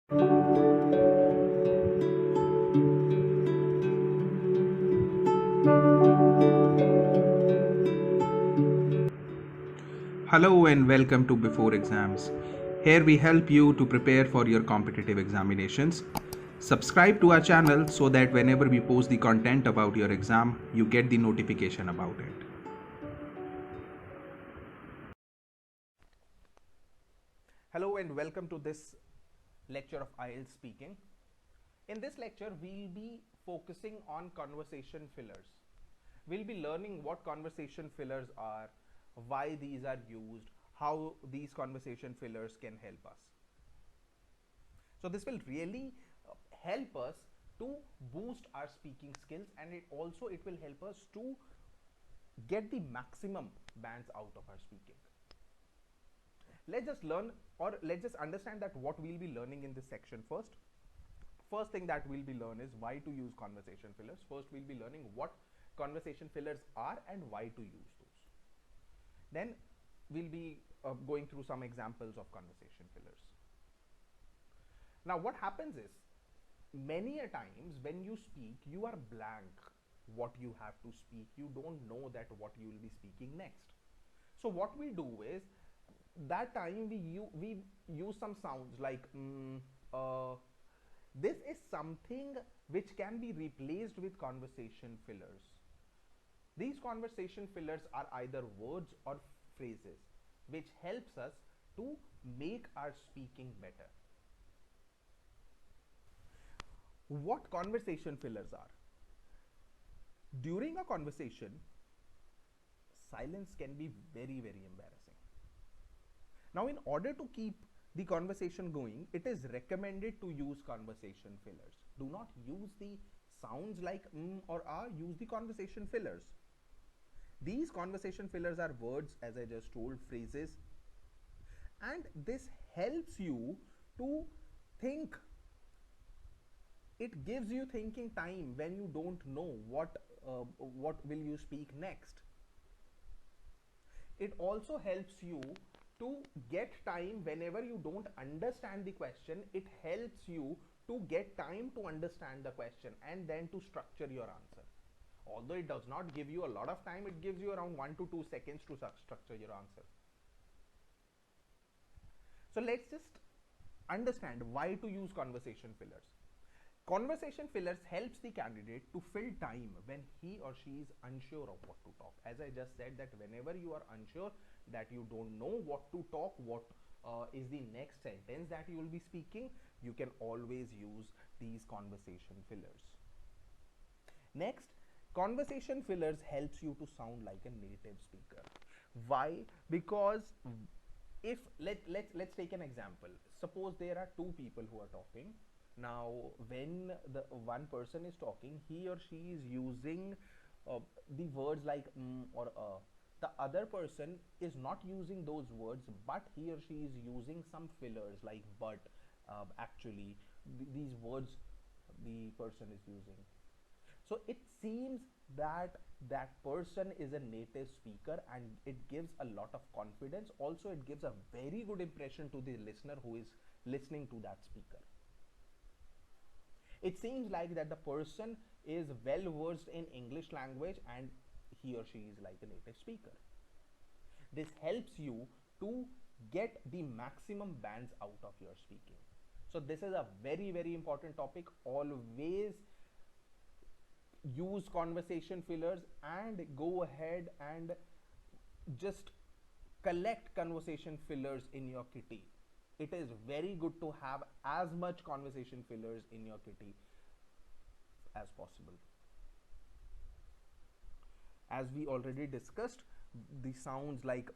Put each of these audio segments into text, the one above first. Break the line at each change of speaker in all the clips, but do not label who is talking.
Hello and welcome to Before Exams. Here we help you to prepare for your competitive examinations. Subscribe to our channel so that whenever we post the content about your exam, you get the notification about it.
Hello and welcome to this lecture of IELTS speaking. In this lecture, we'll be focusing on conversation fillers. We'll be learning what conversation fillers are, why these are used, how these conversation fillers can help us. So this will really help us to boost our speaking skills, and it will help us to get the maximum bands out of our speaking. Let's just learn, or let's just understand that what we'll be learning in this section first. First thing that we'll be learning is why to use conversation fillers. First, we'll be learning what conversation fillers are and why to use those. Then we'll be going through some examples of conversation fillers. Now what happens is, many a times when you speak, you are blank what you have to speak. You don't know that what you will be speaking next. So what we do is, that time we use some sounds like this is something which can be replaced with conversation fillers. These conversation fillers are either words or phrases which helps us to make our speaking better. What conversation fillers are? During a conversation, silence can be very, very embarrassing. Now, in order to keep the conversation going, it is recommended to use conversation fillers. Do not use the sounds like or use the conversation fillers. These conversation fillers are words, as I just told, phrases, and this helps you to think. It gives you thinking time when you don't know what will you speak next. It also helps you to get time whenever you don't understand the question. It helps you to get time to understand the question and then to structure your answer. Although it does not give you a lot of time, it gives you around 1 to 2 seconds to structure your answer. So let's just understand why to use conversation fillers. Conversation fillers helps the candidate to fill time when he or she is unsure of what to talk. As I just said, that whenever you are unsure, that you don't know what to talk, what is the next sentence that you will be speaking, you can always use these conversation fillers. Next, conversation fillers helps you to sound like a native speaker. Why? Because if let's take an example. Suppose there are two people who are talking. Now when the one person is talking, he or she is using the words like or the other person is not using those words, but he or she is using some fillers like but, actually, these words the person is using. So it seems that that person is a native speaker, and it gives a lot of confidence. Also, it gives a very good impression to the listener who is listening to that speaker. It seems like that the person is well versed in English language and he or she is like a native speaker. This helps you to get the maximum bands out of your speaking. So this is a very, very important topic. Always use conversation fillers and go ahead and just collect conversation fillers in your kitty. It is very good to have as much conversation fillers in your kitty as possible. As we already discussed, the sounds like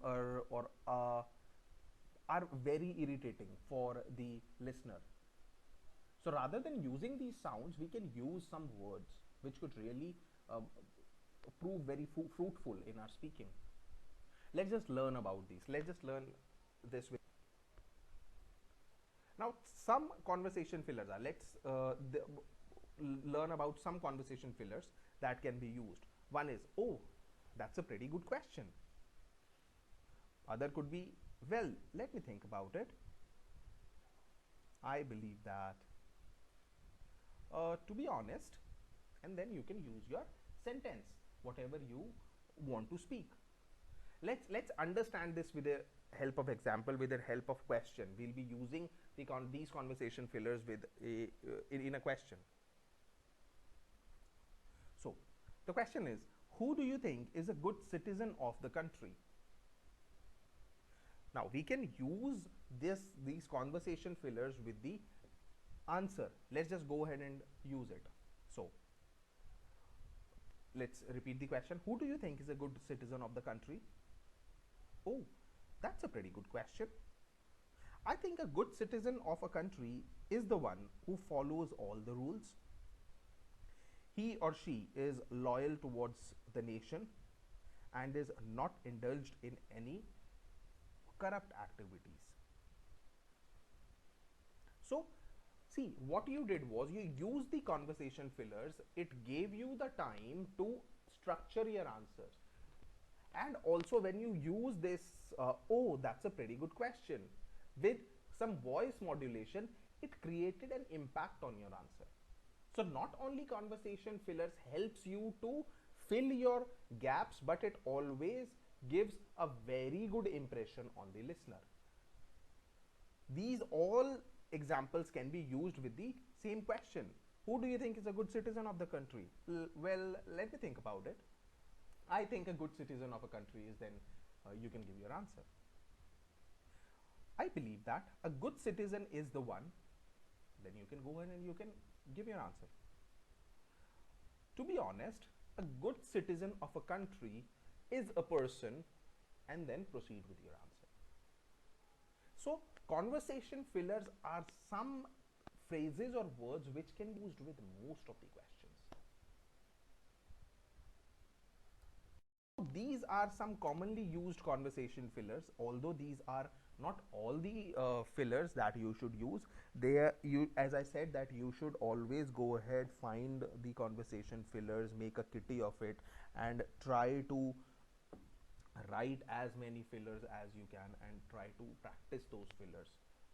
or are very irritating for the listener. So rather than using these sounds, we can use some words which could really prove very fruitful in our speaking. Let's just learn about these. Let's just learn this with. Now, some conversation fillers are. Let's learn about some conversation fillers that can be used. One is, oh, that's a pretty good question. Other could be, well, let me think about it. I believe that, to be honest, and then you can use your sentence, whatever you want to speak. Let's understand this with the help of example, with the help of question. We'll be using these conversation fillers with in a question. So the question is, who do you think is a good citizen of the country? Now we can use these conversation fillers with the answer. Let's just go ahead and use it. So let's repeat the question. Who do you think is a good citizen of the country? Oh, that's a pretty good question. I think a good citizen of a country is the one who follows all the rules. He or she is loyal towards the nation and is not indulged in any corrupt activities. So, see, what you did was you used the conversation fillers. It gave you the time to structure your answers. And also, when you use this, oh, that's a pretty good question, with some voice modulation, it created an impact on your answer. So not only conversation fillers helps you to fill your gaps, but it always gives a very good impression on the listener. These all examples can be used with the same question. Who do you think is a good citizen of the country? Well, let me think about it. I think a good citizen of a country is, then you can give your answer. I believe that a good citizen is the one, then you can go ahead and you can give your answer. To be honest, a good citizen of a country is a person, and then proceed with your answer. So conversation fillers are some phrases or words which can be used with most of the questions. These are some commonly used conversation fillers, although these are not all the fillers that you should use. As I said, that you should always go ahead, find the conversation fillers, make a kitty of it, and try to write as many fillers as you can and try to practice those fillers.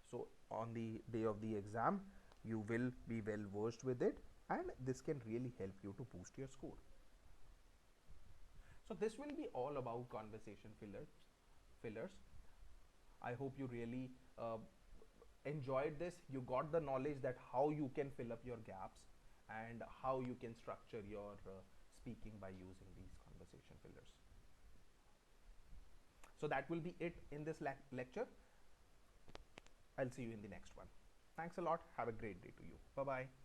So on the day of the exam, you will be well versed with it, and this can really help you to boost your score. So this will be all about conversation fillers. I hope you really enjoyed this. You got the knowledge that how you can fill up your gaps and how you can structure your speaking by using these conversation fillers. So that will be it in this lecture. I'll see you in the next one. Thanks a lot. Have a great day to you. Bye bye.